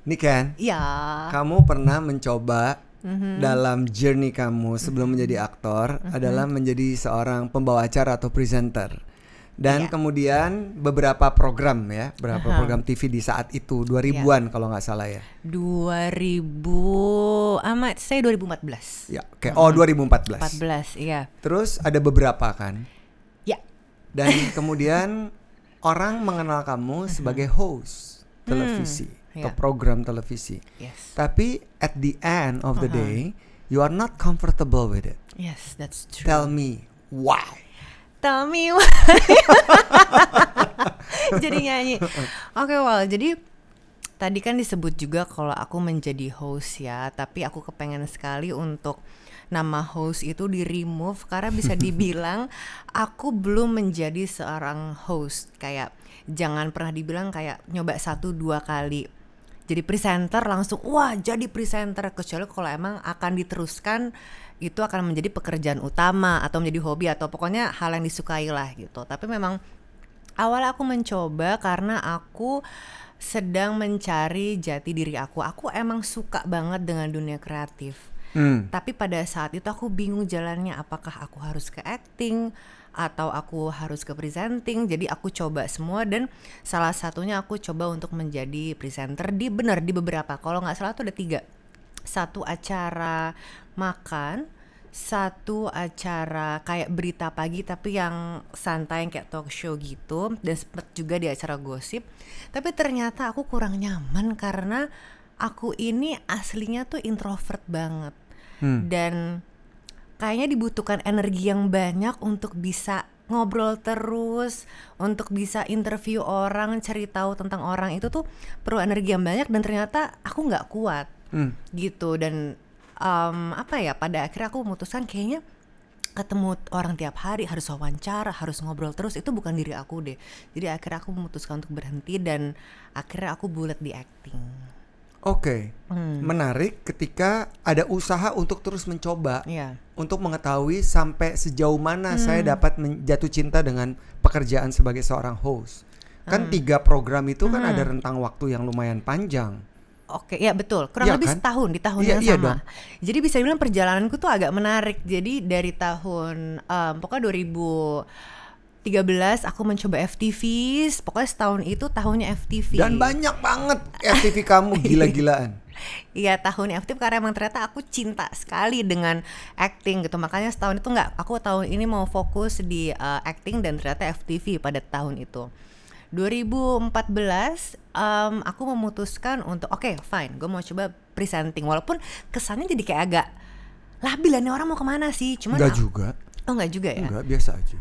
Niken, Ya. kamu pernah mencoba dalam journey kamu sebelum menjadi aktor adalah menjadi seorang pembawa acara atau presenter. Dan Iya. kemudian beberapa program ya, beberapa program TV di saat itu 2000-an kalau nggak salah ya. 2000 amat saya 2014. Ya, oke. Oh, 2014. 14, iya. Terus ada beberapa kan. Ya. Dan kemudian orang mengenal kamu sebagai host televisi atau ya. program televisi. Yes. Tapi at the end of the day, you are not comfortable with it. Yes, that's true. Tell me why. Tell me why. Jadi nyanyi. Oke, jadi tadi kan disebut juga kalau aku menjadi host ya, tapi aku kepengen sekali untuk nama host itu di remove karena bisa dibilang aku belum menjadi seorang host. Kayak jangan pernah dibilang kayak nyoba 1-2 kali jadi presenter langsung wah jadi presenter, kecuali kalau emang akan diteruskan itu akan menjadi pekerjaan utama atau menjadi hobi atau pokoknya hal yang disukai lah gitu. Tapi memang awal aku mencoba karena aku sedang mencari jati diri aku. Aku emang suka banget dengan dunia kreatif. Tapi pada saat itu aku bingung jalannya, apakah aku harus ke acting atau aku harus ke presenting. Jadi aku coba semua dan salah satunya aku coba untuk menjadi presenter di beberapa. Kalau nggak salah tuh ada 3. Satu acara makan, satu acara kayak berita pagi tapi yang santai yang kayak talk show gitu, dan sempet juga di acara gosip. Tapi ternyata aku kurang nyaman karena aku ini aslinya tuh introvert banget. Dan kayaknya dibutuhkan energi yang banyak untuk bisa ngobrol terus, untuk bisa interview orang, cari tahu tentang orang, itu tuh perlu energi yang banyak dan ternyata aku nggak kuat gitu. Dan pada akhirnya aku memutuskan kayaknya ketemu orang tiap hari, harus wawancara, harus ngobrol terus, itu bukan diri aku deh. Jadi akhirnya aku memutuskan untuk berhenti dan akhirnya aku bulat di acting. Oke. Menarik ketika ada usaha untuk terus mencoba untuk mengetahui sampai sejauh mana saya dapat jatuh cinta dengan pekerjaan sebagai seorang host. Kan 3 program itu kan ada rentang waktu yang lumayan panjang. Oke, ya betul. Kurang lebih kan? setahun di tahun yang sama. Jadi bisa dibilang perjalananku tuh agak menarik. Jadi dari tahun pokoknya 2013 aku mencoba FTV. Pokoknya setahun itu tahunnya FTV. Dan banyak banget FTV kamu gila-gilaan. Iya, tahun FTV karena emang ternyata aku cinta sekali dengan acting gitu. Makanya setahun itu aku tahun ini mau fokus di acting dan ternyata FTV pada tahun itu. 2014 aku memutuskan untuk oke, fine, gue mau coba presenting. Walaupun kesannya jadi kayak agak labil, nih orang mau kemana sih? Cuman enggak juga. Oh, enggak juga ya? Enggak, biasa aja.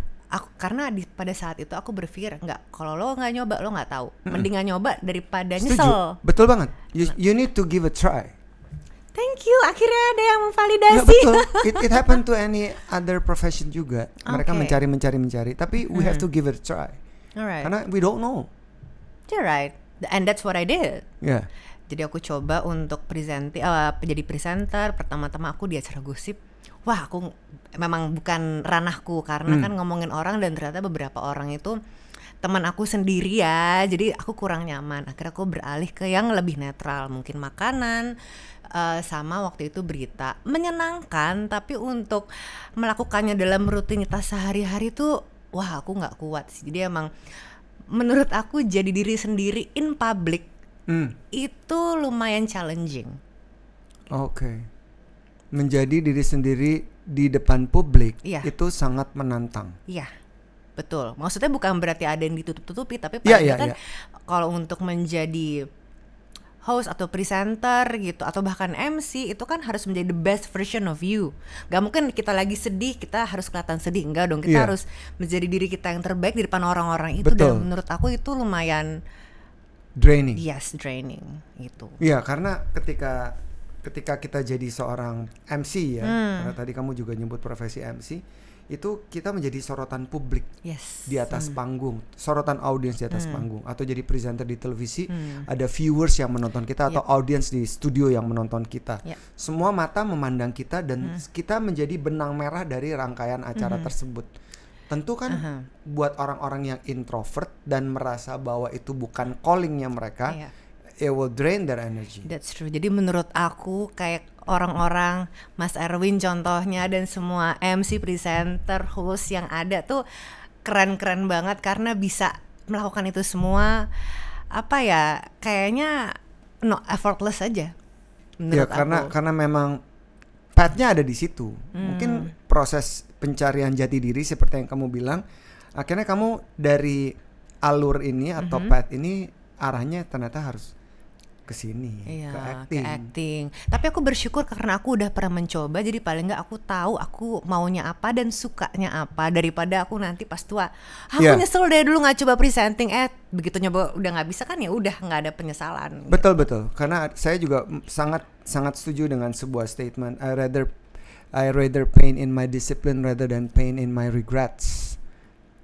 Karena pada saat itu aku berpikir kalau lo nggak nyoba lo nggak tahu. Mendingan nyoba daripada Setuju. nyesel. Betul banget. You need to give a try. Thank you. Akhirnya ada yang memvalidasi. Ya, betul. It happened to any other profession juga. Mereka mencari. Tapi we have to give it a try. Alright. Karena we don't know. You're right. And that's what I did. Yeah. Jadi aku coba untuk jadi presenter. Pertama-tama aku di acara gosip. Wah, aku memang bukan ranahku karena kan ngomongin orang dan ternyata beberapa orang itu teman aku sendiri ya. Jadi aku kurang nyaman. Akhirnya aku beralih ke yang lebih netral, mungkin makanan, sama waktu itu berita. Menyenangkan, tapi untuk melakukannya dalam rutinitas sehari-hari tuh wah, aku nggak kuat sih. Jadi emang menurut aku jadi diri sendiri in public itu lumayan challenging. Oke. Menjadi diri sendiri di depan publik itu sangat menantang. Iya, betul. Maksudnya bukan berarti ada yang ditutup-tutupi, tapi kan kalau untuk menjadi host atau presenter gitu atau bahkan MC itu kan harus menjadi the best version of you. Gak mungkin kita lagi sedih kita harus kelihatan sedih, enggak dong. Kita harus menjadi diri kita yang terbaik di depan orang-orang itu. Betul. Dan menurut aku itu lumayan draining. Yes, draining itu. Iya, karena ketika kita jadi seorang MC ya, karena tadi kamu juga nyebut profesi MC, itu kita menjadi sorotan publik di atas panggung, sorotan audiens di atas panggung, atau jadi presenter di televisi, ada viewers yang menonton kita atau audiens di studio yang menonton kita. Semua mata memandang kita dan kita menjadi benang merah dari rangkaian acara tersebut. Tentu kan buat orang-orang yang introvert dan merasa bahwa itu bukan callingnya mereka, it will drain their energy. That's true. Jadi menurut aku kayak orang-orang Mas Erwin contohnya dan semua MC, presenter, host yang ada tuh keren-keren banget karena bisa melakukan itu semua. Apa ya, kayaknya effortless aja menurut aku. Karena memang path-nya ada di situ. Mungkin proses pencarian jati diri seperti yang kamu bilang, akhirnya kamu dari alur ini atau path ini arahnya ternyata harus ke sini, ke acting. Tapi aku bersyukur karena aku udah pernah mencoba, jadi paling nggak aku tahu aku maunya apa dan sukanya apa, daripada aku nanti pas tua aku nyesel deh dulu nggak coba presenting, begitu nyoba udah nggak bisa kan, ya udah nggak ada penyesalan. Betul. Karena saya juga sangat setuju dengan sebuah statement, I rather pain in my discipline rather than pain in my regrets.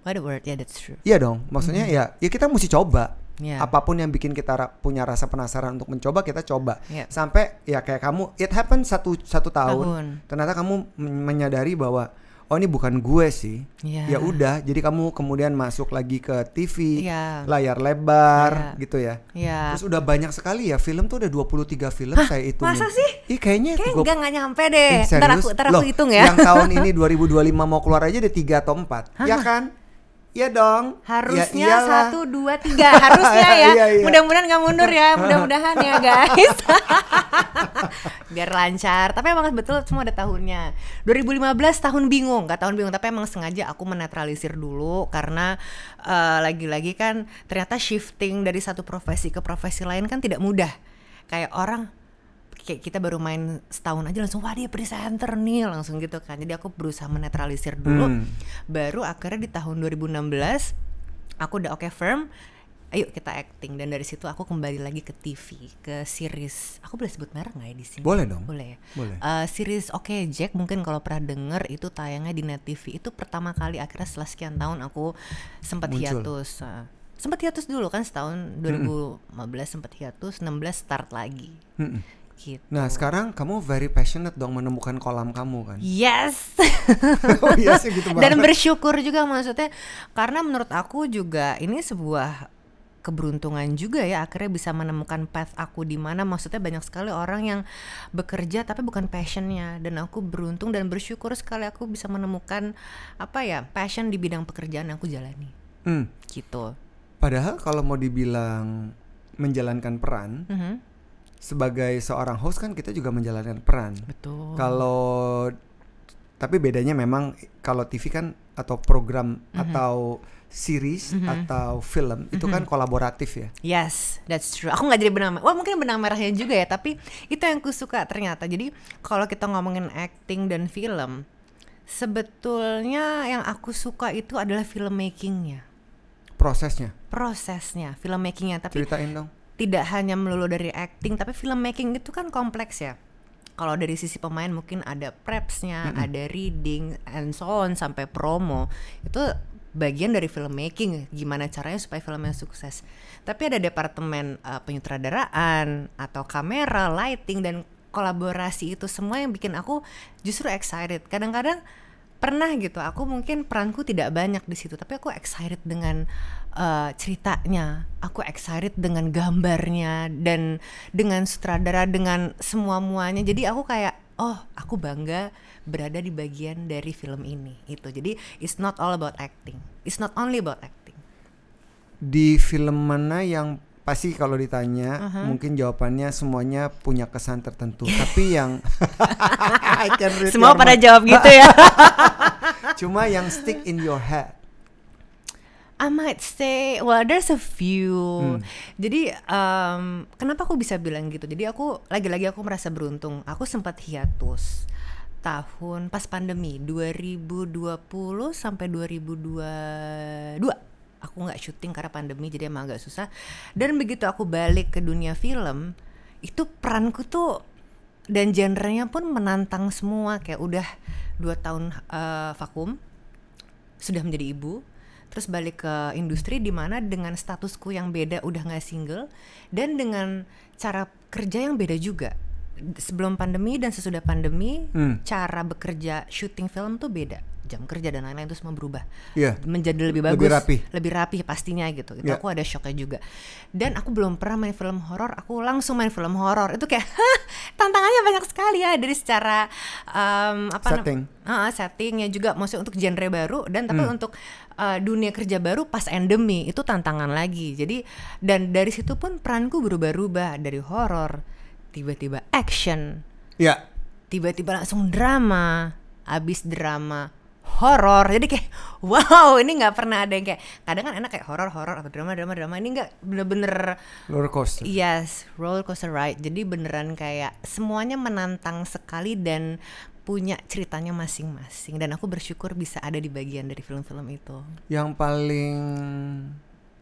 What a word, that's true. Iya dong, maksudnya ya kita mesti coba. Apapun yang bikin kita punya rasa penasaran untuk mencoba, kita coba. Sampai ya kayak kamu, it happen satu tahun. Ternyata kamu menyadari bahwa oh ini bukan gue sih. Ya udah, jadi kamu kemudian masuk lagi ke TV, layar lebar gitu ya. Terus udah banyak sekali ya, film tuh udah 23 film. Saya hitung. Masa sih? Kayaknya nggak nyampe deh. Ntar aku hitung ya. Yang tahun ini 2025 mau keluar aja ada 3 atau 4. Ya kan? Iya dong. Harusnya 1, 2, 3 harusnya ya. Mudah-mudahan gak mundur ya. Mudah-mudahan ya guys. Biar lancar. Tapi emang betul semua ada tahunnya. 2015 tahun bingung. Gak tahun bingung, tapi emang sengaja aku menetralisir dulu. Karena lagi-lagi kan ternyata shifting dari satu profesi ke profesi lain kan tidak mudah. Kayak orang, kayak kita baru main setahun aja langsung wah dia presenter nih, langsung gitu kan. Jadi aku berusaha menetralisir dulu. Baru akhirnya di tahun 2016 aku udah firm, ayo kita acting. Dan dari situ aku kembali lagi ke TV, ke series. Aku boleh sebut merek nggak ya di sini? Boleh dong. Boleh ya. Boleh. Series Oke Jack, mungkin kalau pernah denger, itu tayangnya di Net TV. Itu pertama kali akhirnya setelah sekian tahun aku sempat hiatus. Sempat hiatus dulu kan setahun, 2015 sempat hiatus, 16 start lagi. Gitu. Nah sekarang kamu very passionate dong menemukan kolam kamu kan? Yes. Oh iya sih gitu banget. Dan bersyukur juga maksudnya, karena menurut aku juga ini sebuah keberuntungan juga ya, akhirnya bisa menemukan path aku di mana. Maksudnya banyak sekali orang yang bekerja tapi bukan passionnya, dan aku beruntung dan bersyukur sekali aku bisa menemukan passion di bidang pekerjaan yang aku jalani. Gitu. Padahal kalau mau dibilang menjalankan peran, sebagai seorang host kan kita juga menjalankan peran. Betul. Tapi bedanya memang kalau TV kan atau program atau series atau film itu kan kolaboratif ya. Yes, that's true. Aku nggak jadi benang, mungkin benang merahnya juga ya, tapi itu yang aku suka ternyata. Jadi kalau kita ngomongin acting dan film, sebetulnya yang aku suka itu adalah filmmakingnya. Prosesnya, filmmakingnya. Tapi ceritain dong. Tidak hanya melulu dari acting, tapi filmmaking itu kan kompleks ya. Kalau dari sisi pemain mungkin ada prepsnya, ada reading, and so on, sampai promo. Itu bagian dari filmmaking, gimana caranya supaya filmnya sukses. Tapi ada departemen penyutradaraan, atau kamera, lighting, dan kolaborasi, itu semua yang bikin aku justru excited. Kadang-kadang pernah gitu, aku mungkin peranku tidak banyak di situ, tapi aku excited dengan ceritanya, aku excited dengan gambarnya, dan dengan sutradara, dengan semua-muanya. Jadi aku kayak, aku bangga berada di bagian dari film ini. Itu jadi it's not all about acting, it's not only about acting. Di film mana yang pasti kalau ditanya mungkin jawabannya semuanya punya kesan tertentu, tapi yang semua pada jawab gitu ya. Cuma yang stick in your head. I might say, well there's a few. Jadi kenapa aku bisa bilang gitu? Jadi aku lagi-lagi aku merasa beruntung. Aku sempat hiatus tahun pas pandemi 2020 sampai 2022. Aku nggak syuting karena pandemi, jadi emang agak susah. Dan begitu aku balik ke dunia film, itu peranku tuh dan genrenya pun menantang semua. Kayak udah 2 tahun vakum, sudah menjadi ibu, terus balik ke industri di mana dengan statusku yang beda, udah nggak single, dan dengan cara kerja yang beda juga. sebelum pandemi dan sesudah pandemi, cara bekerja syuting film tuh beda. Jam kerja dan lain-lain itu semua berubah, menjadi lebih bagus, lebih rapi pastinya gitu. Itu aku ada shocknya juga. Dan aku belum pernah main film horor, aku langsung main film horor. Itu kayak tantangannya banyak sekali ya, dari secara settingnya juga, maksudnya untuk genre baru dan tapi untuk dunia kerja baru pas endemi itu tantangan lagi. Jadi dan dari situ pun peranku berubah-ubah, dari horor tiba-tiba action, tiba-tiba langsung drama, abis drama horor. Jadi kayak wow, ini nggak pernah ada yang kayak, kadang kan enak kayak horor atau drama, ini nggak, bener-bener roller coaster. Yes, roller coaster ride. Jadi beneran kayak semuanya menantang sekali dan punya ceritanya masing-masing, dan aku bersyukur bisa ada di bagian dari film-film itu. Yang paling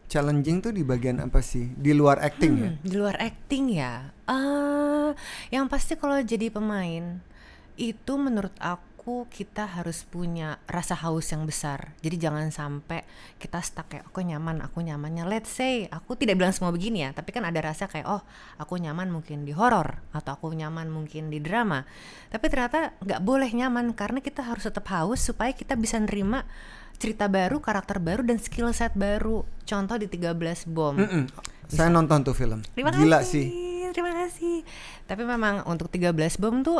challenging tuh di bagian apa sih? Di luar acting ya? Di luar acting ya, yang pasti kalau jadi pemain itu menurut aku kita harus punya rasa haus yang besar. Jadi jangan sampai kita stuck kayak aku nyamannya. Let's say aku tidak bilang semua begini ya, tapi kan ada rasa kayak oh aku nyaman mungkin di horor atau aku nyaman mungkin di drama. Tapi ternyata nggak boleh nyaman, karena kita harus tetap haus supaya kita bisa nerima cerita baru, karakter baru, dan skill set baru. Contoh di 13 Bom. Saya nonton tuh film. Terima kasih. Tapi memang untuk 13 Bom tuh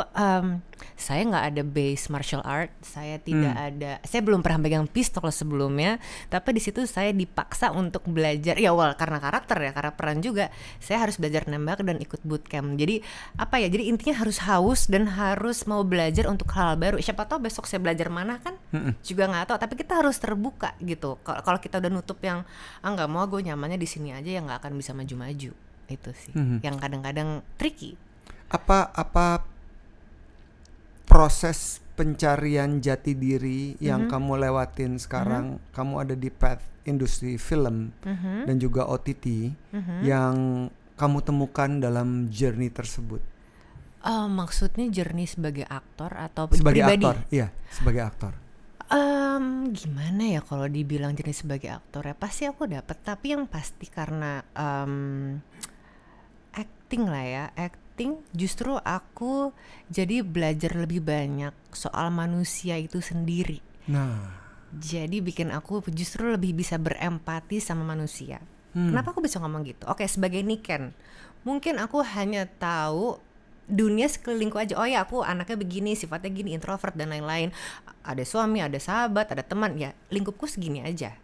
saya nggak ada base martial art, saya tidak ada, saya belum pernah pegang pistol sebelumnya. Tapi di situ saya dipaksa untuk belajar, ya karena karakter ya, karena peran juga, saya harus belajar nembak dan ikut bootcamp. Jadi apa ya? Jadi intinya harus haus dan harus mau belajar untuk hal baru. Siapa tahu besok saya belajar mana kan? Juga nggak tahu. Tapi kita harus terbuka gitu. Kalau kita udah nutup yang nggak mau, gue nyamannya di sini aja, yang nggak akan bisa maju-maju. Itu sih yang kadang-kadang tricky. Apa proses pencarian jati diri yang kamu lewatin sekarang? Kamu ada di path industri film dan juga OTT yang kamu temukan dalam journey tersebut. Maksudnya journey sebagai aktor atau sebagai pribadi? Aktor, iya, sebagai aktor. Gimana ya kalau dibilang jenis sebagai aktor ya, pasti aku dapet, tapi yang pasti karena acting lah ya, acting justru aku jadi belajar lebih banyak soal manusia itu sendiri. Jadi bikin aku justru lebih bisa berempati sama manusia. Kenapa aku bisa ngomong gitu? Oke, sebagai Niken, mungkin aku hanya tahu dunia sekelilingku aja. Oh ya, aku anaknya begini, sifatnya gini, introvert dan lain-lain. Ada suami, ada sahabat, ada teman, ya lingkupku segini aja.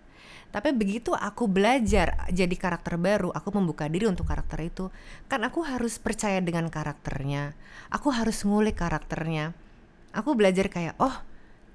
Tapi begitu aku belajar jadi karakter baru, aku membuka diri untuk karakter itu, kan aku harus percaya dengan karakternya, aku harus ngulik karakternya. Aku belajar kayak, oh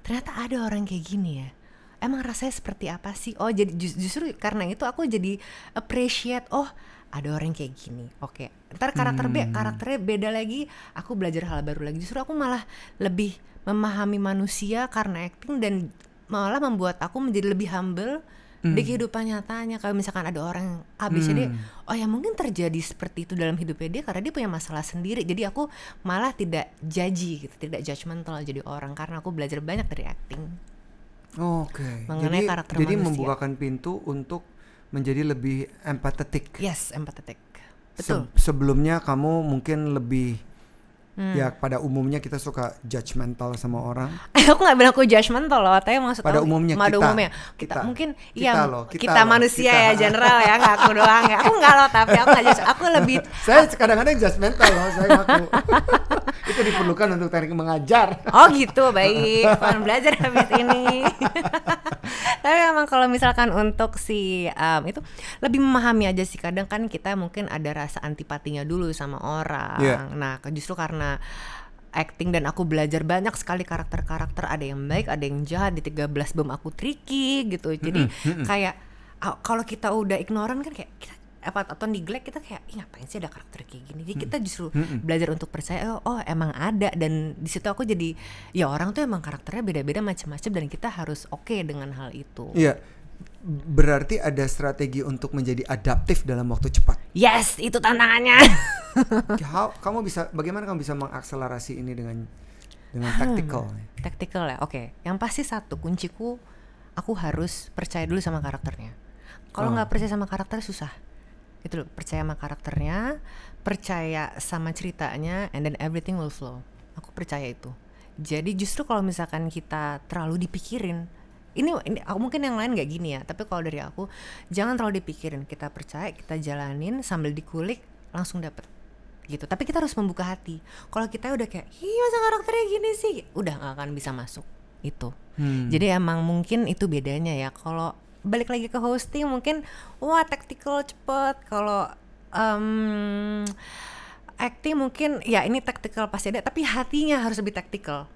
ternyata ada orang kayak gini ya, emang rasanya seperti apa sih? Oh jadi justru karena itu aku jadi appreciate, oh ada orang kayak gini. Oke, ntar karakternya beda lagi, aku belajar hal baru lagi. Justru aku malah lebih memahami manusia karena acting, dan malah membuat aku menjadi lebih humble di kehidupan nyatanya. Kalau misalkan ada orang habisnya dia, oh ya mungkin terjadi seperti itu dalam hidupnya dia karena dia punya masalah sendiri. Jadi aku malah tidak judgy gitu, tidak judgmental jadi orang, karena aku belajar banyak dari acting. Mengenai karakter jadi manusia. Membukakan pintu untuk menjadi lebih empathetic. Yes, empathetic. Betul. Sebelumnya kamu mungkin lebih ya pada umumnya kita suka judgmental sama orang. Aku nggak bilang aku judgmental loh, tapi maksud pada umumnya kita mungkin kita manusia ya, general ya, nggak aku doang ya. Aku nggak loh, tapi aku nggak judge. Aku lebih saya kadang-kadang judgmental loh, saya ngaku. Itu diperlukan untuk teknik mengajar. Oh gitu, baik. Akan belajar habis ini. Tapi memang kalau misalkan untuk si itu lebih memahami aja sih. Kadang kan kita mungkin ada rasa antipatinya dulu sama orang. Nah justru karena acting dan aku belajar banyak sekali karakter-karakter, ada yang baik, ada yang jahat. Di 13 Bom aku tricky gitu. Jadi kayak kalau kita udah ignoran kan kayak kita atau neglect, kita kayak ngapain sih ada karakter kayak gini. Jadi kita justru belajar untuk percaya, oh emang ada. Dan di situ aku jadi ya orang tuh emang karakternya beda-beda macam-macam, dan kita harus oke dengan hal itu. Iya. Berarti ada strategi untuk menjadi adaptif dalam waktu cepat. Yes, itu tantangannya. Bagaimana kamu bisa mengakselerasi ini dengan tactical? Tactical ya, oke. Yang pasti satu kunciku, aku harus percaya dulu sama karakternya. Kalau nggak percaya sama karakter susah. Itu percaya sama karakternya, percaya sama ceritanya, and then everything will flow. Aku percaya itu. Jadi justru kalau misalkan kita terlalu dipikirin, ini mungkin yang lain nggak gini ya, tapi kalau dari aku jangan terlalu dipikirin, kita percaya, kita jalanin sambil dikulik langsung dapet gitu. Tapi kita harus membuka hati. Kalau kita udah kayak, masa karakternya gini sih, udah nggak akan bisa masuk itu. Jadi emang mungkin itu bedanya ya. Kalau balik lagi ke hosting mungkin tactical cepet. Kalau acting mungkin ya ini tactical pasti ada, tapi hatinya harus lebih tactical.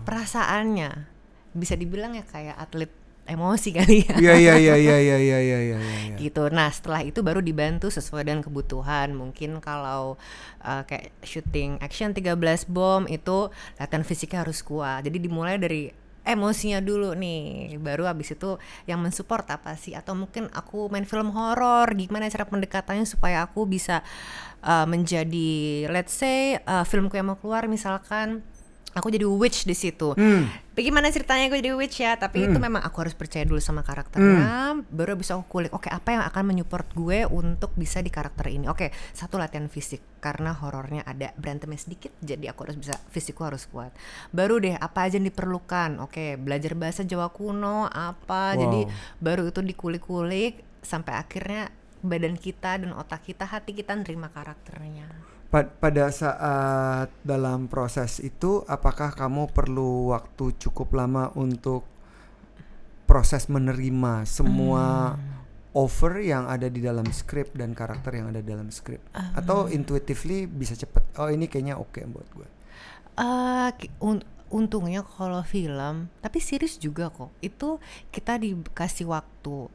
Perasaannya bisa dibilang ya kayak atlet emosi kali ya. Iya. Gitu. Nah setelah itu baru dibantu sesuai dengan kebutuhan. Mungkin kalau kayak syuting action 13 bom itu latihan fisiknya harus kuat. Jadi dimulai dari emosinya dulu nih, baru abis itu yang mensupport apa sih. Atau mungkin aku main film horor, gimana cara pendekatannya supaya aku bisa menjadi let's say filmku yang mau keluar misalkan aku jadi witch di situ. Bagaimana ceritanya aku jadi witch ya? Tapi itu memang aku harus percaya dulu sama karakternya, baru bisa aku kulik. Oke, apa yang akan menyupport gue untuk bisa di karakter ini? Oke, satu latihan fisik karena horornya ada berantemnya sedikit, jadi aku harus bisa fisikku harus kuat. Baru deh apa aja yang diperlukan? Oke, belajar bahasa Jawa kuno apa? Jadi baru itu dikulik-kulik sampai akhirnya badan kita dan otak kita, hati kita nerima karakternya. Pada saat dalam proses itu, apakah kamu perlu waktu cukup lama untuk proses menerima semua offer yang ada di dalam skrip dan karakter yang ada dalam skrip? Atau intuitively bisa cepet, ini kayaknya oke buat gue? Untungnya kalau film, tapi series juga kok, itu kita dikasih waktu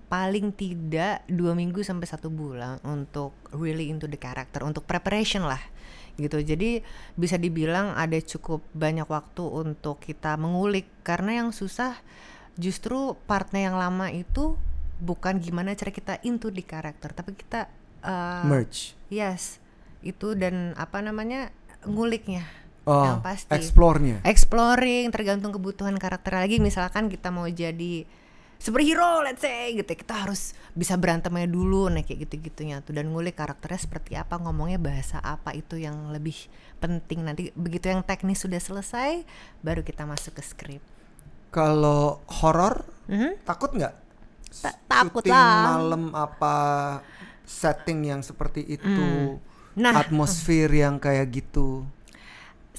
paling tidak 2 minggu sampai 1 bulan untuk really into the character, untuk preparation lah gitu. Jadi bisa dibilang ada cukup banyak waktu untuk kita mengulik, karena yang susah justru partnya yang lama itu bukan gimana cara kita into the character, tapi kita merge. Yes, itu dan apa namanya nguliknya. Yang pasti exploring tergantung kebutuhan karakter lagi. Misalkan kita mau jadi superhero let's say gitu, kita harus bisa berantemnya dulu, nah kayak gitu-gitunya tuh, dan ngulik karakternya seperti apa, ngomongnya bahasa apa, itu yang lebih penting. Nanti begitu yang teknis sudah selesai, baru kita masuk ke skrip. Kalau horor takut nggak? Takut syuting lah. Malam apa setting yang seperti itu, atmosfer yang kayak gitu.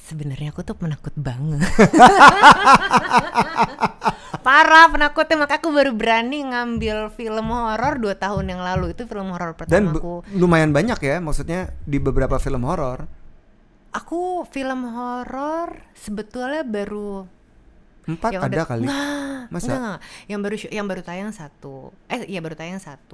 Sebenarnya aku tuh penakut banget. Parah penakutnya, maka aku baru berani ngambil film horor 2 tahun yang lalu. Itu film horor pertamaku. Dan lumayan banyak ya, maksudnya di beberapa film horor. Aku film horor sebetulnya baru 4 ada kali. Masa? Enggak. Yang baru tayang 1. Baru tayang 1.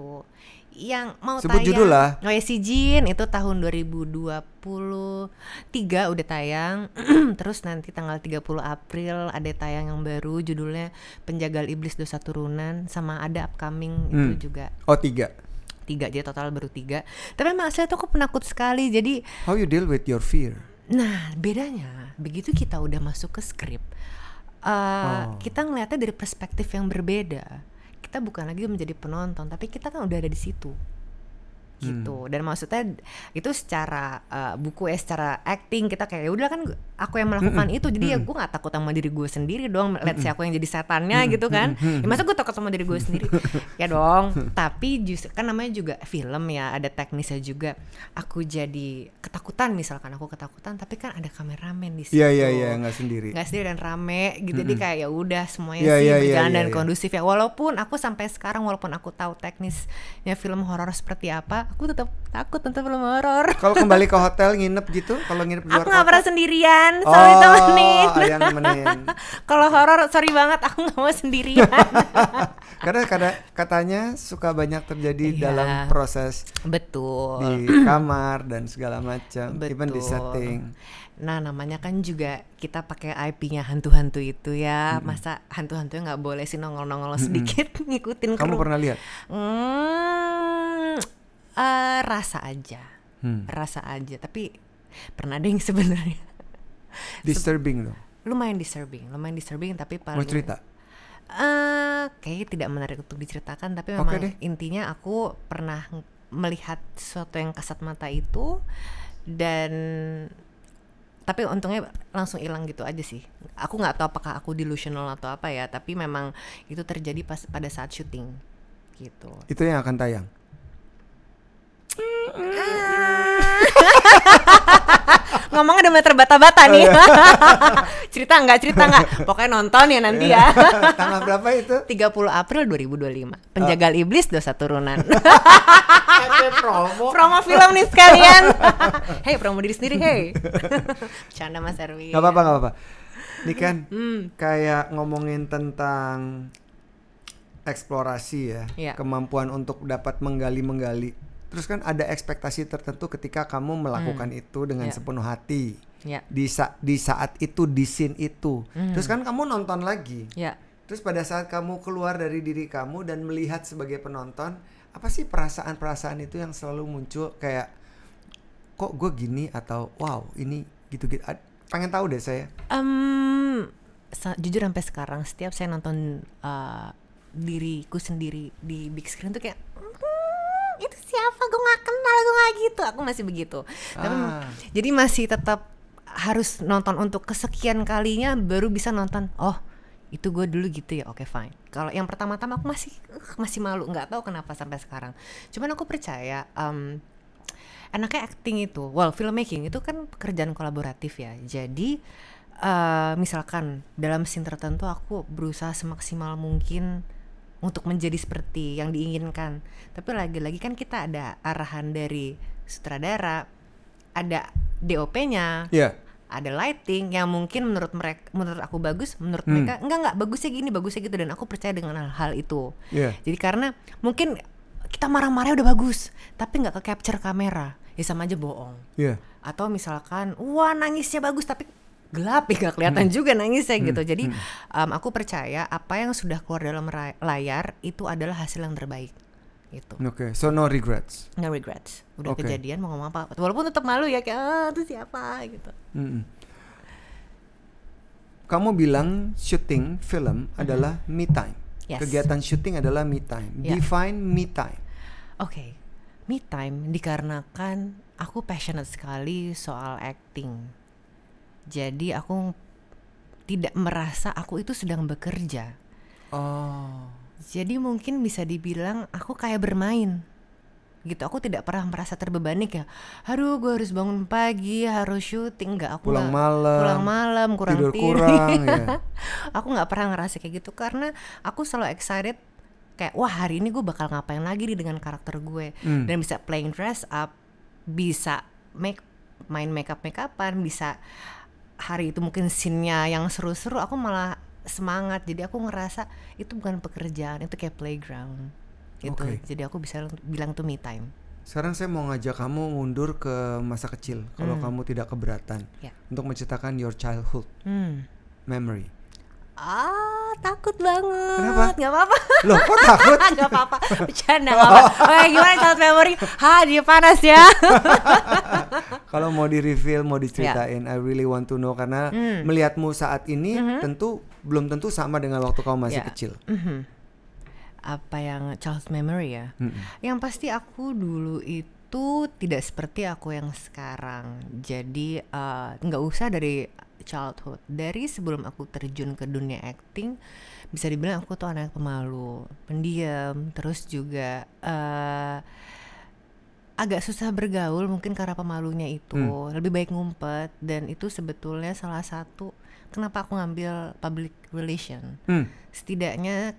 Yang mau sebut tayang judul lah. Si Jin itu tahun 2023 udah tayang. Terus nanti tanggal 30 April ada tayang yang baru, judulnya Penjagal Iblis Dosa Turunan, sama ada upcoming itu juga. 3, jadi total baru 3. Tapi emang asli tuh aku penakut sekali. Jadi how you deal with your fear? Nah bedanya begitu kita udah masuk ke skrip, kita ngeliatnya dari perspektif yang berbeda. Kita bukan lagi menjadi penonton, tapi kita kan udah ada di situ gitu. Dan maksudnya itu secara buku secara acting kita kayak udah kan aku yang melakukan itu, jadi ya gue nggak takut sama diri gue sendiri dong. Let's say aku yang jadi setannya gitu kan, ya masa gue takut sama diri gue sendiri ya dong. Tapi justru kan namanya juga film ya, ada teknisnya juga. Aku jadi ketakutan, misalkan aku ketakutan, tapi kan ada kameramen di situ. Iya nggak sendiri dan rame gitu. Jadi kayak ya udah semuanya berjalan dan kondusif ya. Walaupun aku sampai sekarang, walaupun aku tahu teknisnya film horor seperti apa, aku tetap takut nonton film horor. Kalau kembali ke hotel nginep gitu, kalau nginep di luar aku nggak pernah sendirian, selalu temenin. Yang temenin. Kalau horor sorry banget, aku nggak mau sendirian. Karena katanya suka banyak terjadi dalam proses betul di kamar dan segala macam, even di setting. Nah namanya kan juga kita pakai IP-nya hantu-hantu itu ya. Masa hantu-hantunya nggak boleh sih nongol-nongol sedikit ngikutin kru. Kamu pernah lihat? Rasa aja, tapi pernah deh sebenarnya. Disturbing dong. Lumayan disturbing, tapi paling. Mau cerita? Kayaknya tidak menarik untuk diceritakan, tapi memang intinya aku pernah melihat sesuatu yang kasat mata itu, dan tapi untungnya langsung hilang gitu aja sih. Aku nggak tahu apakah aku delusional atau apa ya, tapi memang itu terjadi pada saat syuting gitu. Itu yang akan tayang. Ngomongnya udah mulai terbata-bata nih. Cerita nggak? Pokoknya nonton ya nanti ya. Tanggal berapa itu? 30 April 2025. Penjagal Iblis Dosa Turunan. Promo film nih sekalian. Hey, promo diri sendiri, hey. Canda Mas Erwin. Gak apa-apa. Ini kan kayak ngomongin tentang eksplorasi ya. Kemampuan untuk dapat menggali. Terus kan ada ekspektasi tertentu ketika kamu melakukan itu dengan sepenuh hati. Di saat itu, di scene itu. Terus kan kamu nonton lagi. Terus pada saat kamu keluar dari diri kamu dan melihat sebagai penonton, apa sih perasaan-perasaan itu yang selalu muncul, kayak kok gue gini, atau wow ini gitu-gitu. Pengen tahu deh saya. Jujur sampai sekarang setiap saya nonton diriku sendiri di big screen tuh kayak itu siapa, gue gak kenal, gue gak gitu. Aku masih begitu. Tapi jadi masih tetap harus nonton untuk kesekian kalinya baru bisa nonton, oh itu gue dulu gitu ya, oke, fine. Kalau yang pertama-tama aku masih malu, nggak tahu kenapa sampai sekarang. Cuman aku percaya enaknya acting itu, filmmaking itu kan pekerjaan kolaboratif ya. Jadi misalkan dalam scene tertentu aku berusaha semaksimal mungkin untuk menjadi seperti yang diinginkan. Tapi lagi-lagi kan kita ada arahan dari sutradara, ada DOP-nya, ada lighting yang mungkin menurut aku bagus, menurut mereka enggak bagusnya gini, bagusnya gitu, dan aku percaya dengan hal itu. Jadi karena mungkin kita marah-marah udah bagus, tapi nggak ke capture kamera, ya sama aja bohong. Atau misalkan, wah nangisnya bagus, tapi gelap ya gak kelihatan juga nangisnya gitu. Jadi aku percaya apa yang sudah keluar dalam layar itu adalah hasil yang terbaik gitu. So no regrets. No regrets. Udah kejadian mau ngomong apa, walaupun tetap malu ya, kayak itu siapa gitu. Kamu bilang syuting film adalah me time. Kegiatan syuting adalah me time. Define me time. Me time dikarenakan aku passionate sekali soal acting. Jadi aku tidak merasa aku itu sedang bekerja. Jadi mungkin bisa dibilang aku kayak bermain gitu. Aku tidak pernah merasa terbebani kayak, aduh gue harus bangun pagi, harus syuting. Enggak, aku pulang malam, kurang tidur. Aku nggak pernah ngerasa kayak gitu, karena aku selalu excited kayak, wah hari ini gue bakal ngapain lagi nih dengan karakter gue. Dan bisa playing dress up, bisa main makeup-makeupan, bisa hari itu mungkin scene-nya yang seru-seru, aku malah semangat. Jadi aku ngerasa itu bukan pekerjaan, itu kayak playground gitu. Jadi aku bisa bilang tuh me time. Sekarang saya mau ngajak kamu mundur ke masa kecil, kalau kamu tidak keberatan, untuk menceritakan your childhood memory. Takut banget. Kenapa? Gak apa-apa. Loh, kok takut? Gak apa-apa, bercanda, gak apa-apa. Gimana childhood memory? Dia panas ya. Kalau mau di-reveal, mau diceritain, I really want to know. Karena melihatmu saat ini belum tentu sama dengan waktu kamu masih kecil. Apa yang childhood memory ya? Yang pasti aku dulu itu tidak seperti aku yang sekarang. Jadi gak usah dari childhood, dari sebelum aku terjun ke dunia acting, bisa dibilang aku tuh anak pemalu, pendiam, terus juga agak susah bergaul mungkin karena pemalunya itu. Lebih baik ngumpet, dan itu sebetulnya salah satu kenapa aku ngambil public relation. Setidaknya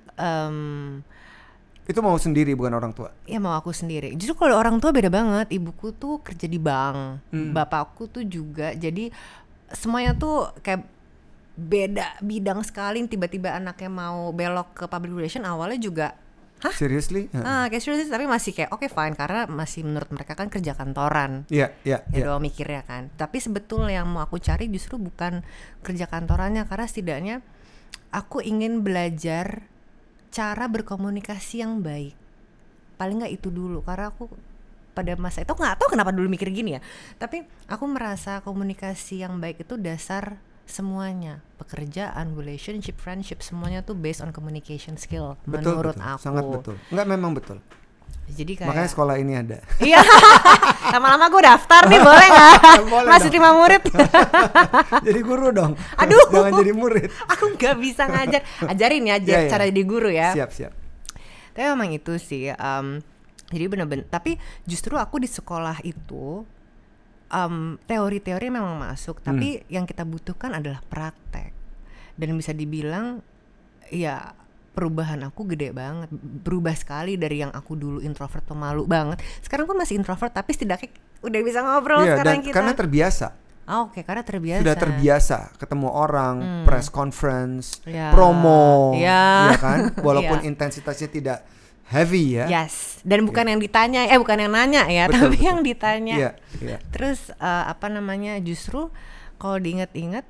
itu mau sendiri, bukan orang tua? Ya mau aku sendiri. Justru kalau orang tua beda banget. Ibuku tuh kerja di bank, bapakku tuh juga. Jadi semuanya tuh kayak beda bidang sekali. Tiba-tiba anaknya mau belok ke public relation, awalnya juga seriously? Kayak serius, tapi masih kayak oke, fine, karena masih menurut mereka kan kerja kantoran. Doang mikirnya kan. Tapi sebetulnya yang mau aku cari justru bukan kerja kantorannya, karena setidaknya aku ingin belajar cara berkomunikasi yang baik. Paling nggak itu dulu, karena aku pada masa itu nggak tahu kenapa dulu mikir gini ya, tapi aku merasa komunikasi yang baik itu dasar semuanya. Pekerjaan, relationship, friendship, semuanya tuh based on communication skill. Menurut aku sangat betul. Enggak, memang betul. Jadi kayak makanya sekolah ini ada. Iya. Lama-lama gue daftar nih, boleh nggak? Masih terima murid. Jadi guru dong. Aduh. Jangan jadi murid. Aku nggak bisa ngajar. Ajarin ya cara jadi guru ya. Siap. Tapi memang itu sih. Jadi benar-benar. Tapi justru aku di sekolah itu teori-teori memang masuk. Tapi yang kita butuhkan adalah praktek. Dan bisa dibilang ya perubahan aku gede banget, berubah sekali dari yang aku dulu introvert pemalu banget. Sekarang aku masih introvert tapi setidaknya udah bisa ngobrol sekarang kita. Karena terbiasa. Oke, karena terbiasa. Sudah terbiasa ketemu orang, press conference, promo, ya kan? Walaupun intensitasnya tidak heavy ya. Yes. Dan bukan yang ditanya, bukan yang nanya ya, betul, tapi betul. Yang ditanya. Iya. Terus justru kalau diingat-ingat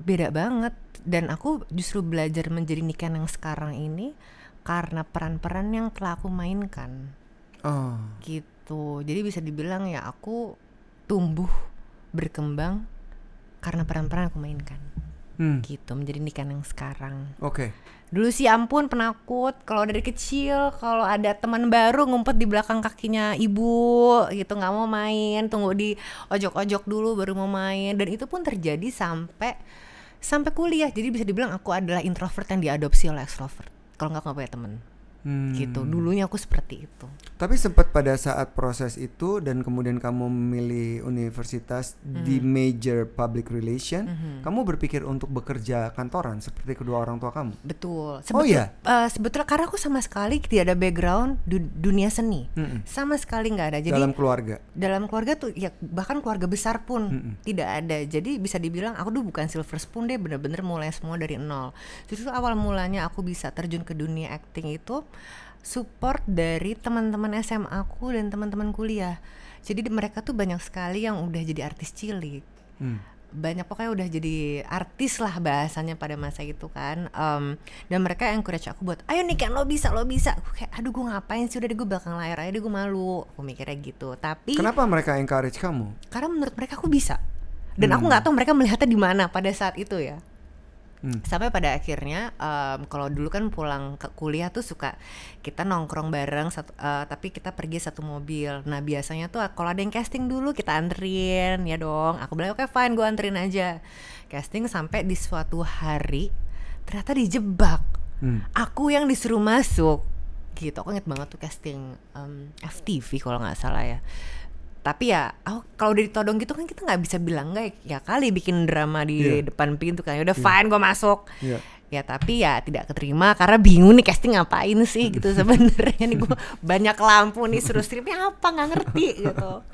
beda banget. Dan aku justru belajar menjadi Niken yang sekarang ini karena peran-peran yang telah aku mainkan. Gitu. Jadi bisa dibilang ya aku tumbuh, berkembang karena peran-peran aku mainkan. Gitu, menjadi Niken yang sekarang. Oke. Dulu sih ampun penakut, kalau dari kecil kalau ada teman baru ngumpet di belakang kakinya ibu gitu, nggak mau main, tunggu di ojok-ojok dulu baru mau main. Dan itu pun terjadi sampai kuliah. Jadi bisa dibilang aku adalah introvert yang diadopsi oleh extrovert. Kalau nggak punya teman. Gitu. Dulunya aku seperti itu. Tapi sempat pada saat proses itu dan kemudian kamu memilih universitas di major public relation, kamu berpikir untuk bekerja kantoran seperti kedua orang tua kamu? Betul. Sebetulnya karena aku sama sekali tidak ada background dunia seni. Sama sekali nggak ada. Jadi dalam keluarga tuh ya, bahkan keluarga besar pun tidak ada. Jadi bisa dibilang aku dulu bukan silver spoon deh, bener-bener mulai semua dari nol. Justru awal mulanya aku bisa terjun ke dunia acting itu support dari teman-teman SMA aku dan teman-teman kuliah. Jadi mereka tuh banyak sekali yang udah jadi artis cilik. Banyak pokoknya udah jadi artis lah bahasanya pada masa itu kan. Dan mereka encourage aku buat ayo nih kan lo bisa. Aku kayak aduh gue ngapain sih, udah deh gue belakang layar aja deh, gue malu. Aku mikirnya gitu. Tapi kenapa mereka encourage kamu? Karena menurut mereka aku bisa. Dan aku nggak tahu mereka melihatnya di mana pada saat itu ya. Sampai pada akhirnya kalau dulu kan pulang ke kuliah tuh suka kita nongkrong bareng tapi kita pergi satu mobil. Nah biasanya tuh kalau ada yang casting dulu kita anterin ya dong. Aku bilang oke fine, gue anterin aja. Casting sampai di suatu hari ternyata dijebak. Aku yang disuruh masuk gitu. Aku inget banget tuh casting FTV kalau nggak salah ya. Tapi ya kalau udah ditodong gitu kan kita nggak bisa bilang nggak ya kali bikin drama di depan pintu kan. Udah fine gue masuk. Ya tapi ya tidak keterima karena bingung nih casting ngapain sih gitu sebenarnya nih, gue banyak lampu nih, suruh stripnya apa nggak ngerti gitu.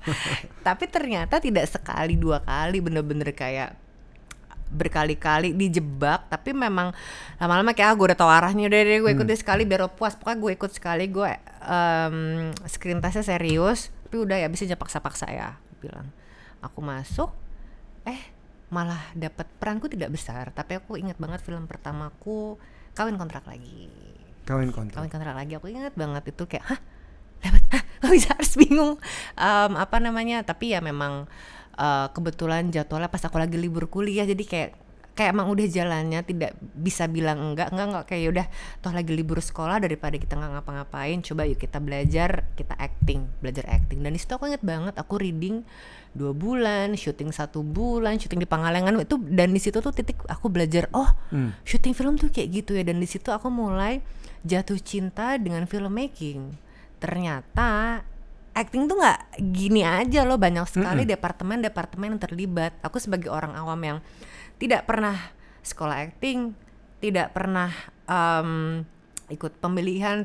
Tapi ternyata tidak sekali dua kali, bener-bener kayak berkali-kali dijebak. Tapi memang lama-lama kayak gue udah tau arahnya, udah deh gue ikut sekali biar puas. Pokoknya gue ikut sekali, gue screen testnya serius. Tapi udah ya bisa aja paksa-paksa ya bilang. Aku masuk malah dapat peranku tidak besar, tapi aku ingat banget film pertamaku Kawin Kontrak Lagi. Kawin Kontrak Lagi aku ingat banget itu kayak dapat nggak bisa, harus bingung tapi ya memang kebetulan jadwalnya pas aku lagi libur kuliah, jadi kayak emang udah jalannya, tidak bisa bilang enggak kayak udah toh lagi libur sekolah, daripada kita nggak ngapa-ngapain, coba yuk kita belajar acting. Dan di situ aku inget banget aku reading 2 bulan, syuting 1 bulan, syuting di Pangalengan itu. Dan di situ tuh titik aku belajar syuting film tuh kayak gitu ya. Dan di situ aku mulai jatuh cinta dengan filmmaking. Ternyata acting tuh nggak gini aja loh, banyak sekali departemen yang terlibat. Aku sebagai orang awam yang tidak pernah sekolah acting, tidak pernah ikut pemilihan,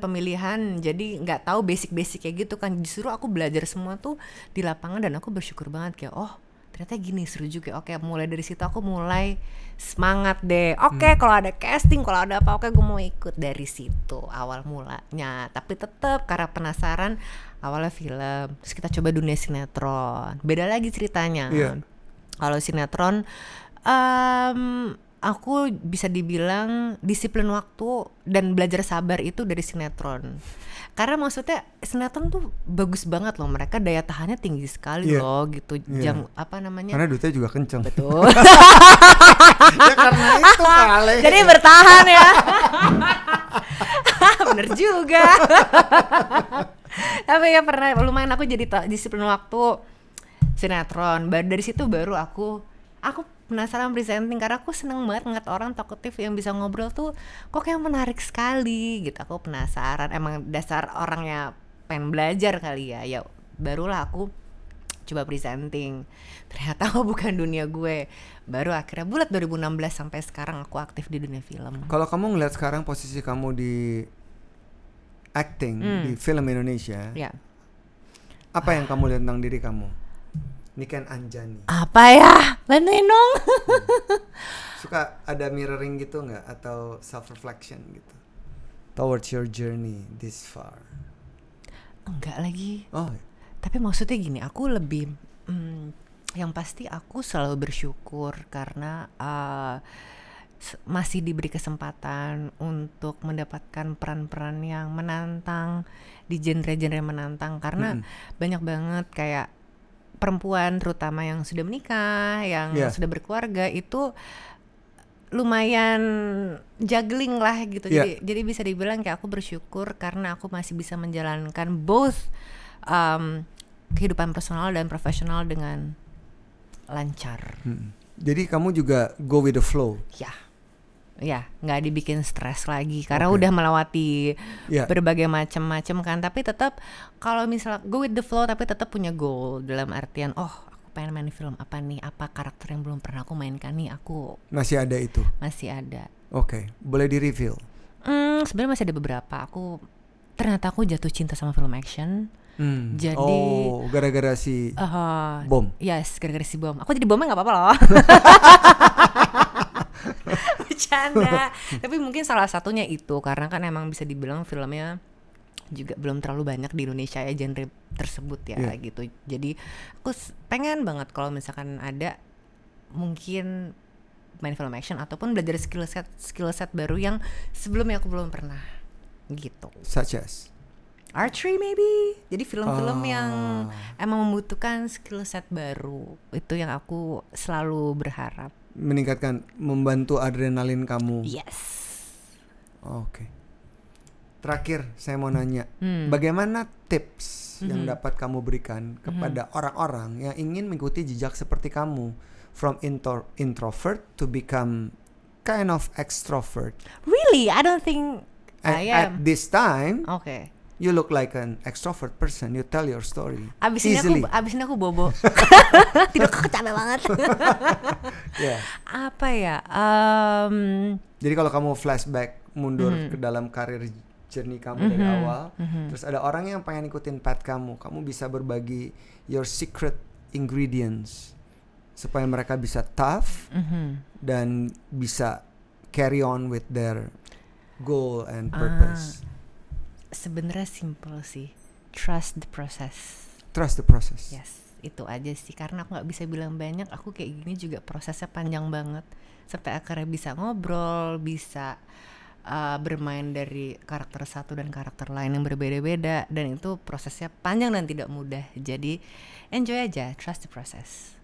jadi nggak tahu basic kayak gitu kan. Justru aku belajar semua tuh di lapangan dan aku bersyukur banget kayak ternyata gini, seru juga. Oke, mulai dari situ aku mulai semangat deh. Oke, kalau ada casting, kalau ada apa, gue mau ikut. Dari situ awal mulanya. Tapi tetap karena penasaran, awalnya film, terus kita coba dunia sinetron. Beda lagi ceritanya. Kalau sinetron aku bisa dibilang disiplin waktu dan belajar sabar itu dari sinetron. Karena maksudnya sinetron tuh bagus banget loh, mereka daya tahannya tinggi sekali loh gitu. Jam karena duitnya juga kenceng. Betul. Ya karena itu kali. Jadi bertahan ya. Bener juga. Tapi ya pernah lumayan aku jadi disiplin waktu sinetron. Dari situ baru aku penasaran presenting karena aku seneng banget ngeliat orang talkative yang bisa ngobrol tuh kok kayak menarik sekali gitu. Aku penasaran, emang dasar orangnya pengen belajar kali ya. Ya barulah aku coba presenting. Ternyata bukan dunia gue. Baru akhirnya bulat 2016 sampai sekarang aku aktif di dunia film. Kalau kamu ngeliat sekarang posisi kamu di acting di film Indonesia, apa yang kamu lihat tentang diri kamu? Niken Anjani. Apa ya? Bantuin dong. Suka ada mirroring gitu nggak atau self reflection gitu towards your journey this far? Enggak lagi. Oh. Tapi maksudnya gini, aku lebih yang pasti aku selalu bersyukur karena masih diberi kesempatan untuk mendapatkan peran-peran yang menantang di genre-genre menantang karena banyak banget kayak perempuan terutama yang sudah menikah, yang sudah berkeluarga itu lumayan juggling lah gitu. Jadi bisa dibilang kayak aku bersyukur karena aku masih bisa menjalankan both kehidupan personal dan profesional dengan lancar. Jadi kamu juga go with the flow. Ya, nggak dibikin stres lagi karena udah melewati berbagai macam kan. Tapi tetap kalau misalnya go with the flow tapi tetap punya goal dalam artian aku pengen main film apa nih, apa karakter yang belum pernah aku mainkan nih, aku masih ada itu. Masih ada. Oke, boleh di reveal? Sebenarnya masih ada beberapa. Ternyata aku jatuh cinta sama film action. Jadi gara-gara si bom. Yes, gara-gara si bom. Aku jadi bomnya nggak apa-apa loh. Bercanda. Tapi mungkin salah satunya itu karena kan emang bisa dibilang filmnya juga belum terlalu banyak di Indonesia ya genre tersebut ya gitu. Jadi aku pengen banget kalau misalkan ada mungkin main film action ataupun belajar skill set baru yang sebelumnya aku belum pernah gitu. Such as archery maybe. Jadi film-film yang emang membutuhkan skill set baru. Itu yang aku selalu berharap. Meningkatkan, membantu adrenalin kamu. Yes. Oke. Terakhir saya mau nanya, bagaimana tips yang dapat kamu berikan kepada orang-orang yang ingin mengikuti jejak seperti kamu, from introvert to become kind of extrovert? Really? I don't think I am. At this time, okay, you look like an extrovert person. You tell your story abis ini aku bobo. Tidak, capek banget. Apa ya? Jadi kalau kamu flashback mundur ke dalam karir journey kamu dari awal, terus ada orang yang pengen ikutin path kamu bisa berbagi your secret ingredients supaya mereka bisa tough dan bisa carry on with their goal and purpose. Sebenarnya simple sih, trust the process. Trust the process. Yes, itu aja sih. Karena aku nggak bisa bilang banyak. Aku kayak gini juga prosesnya panjang banget. Sampai akhirnya bisa ngobrol, bisa bermain dari karakter satu dan karakter lain yang berbeda-beda. Dan itu prosesnya panjang dan tidak mudah. Jadi enjoy aja, trust the process.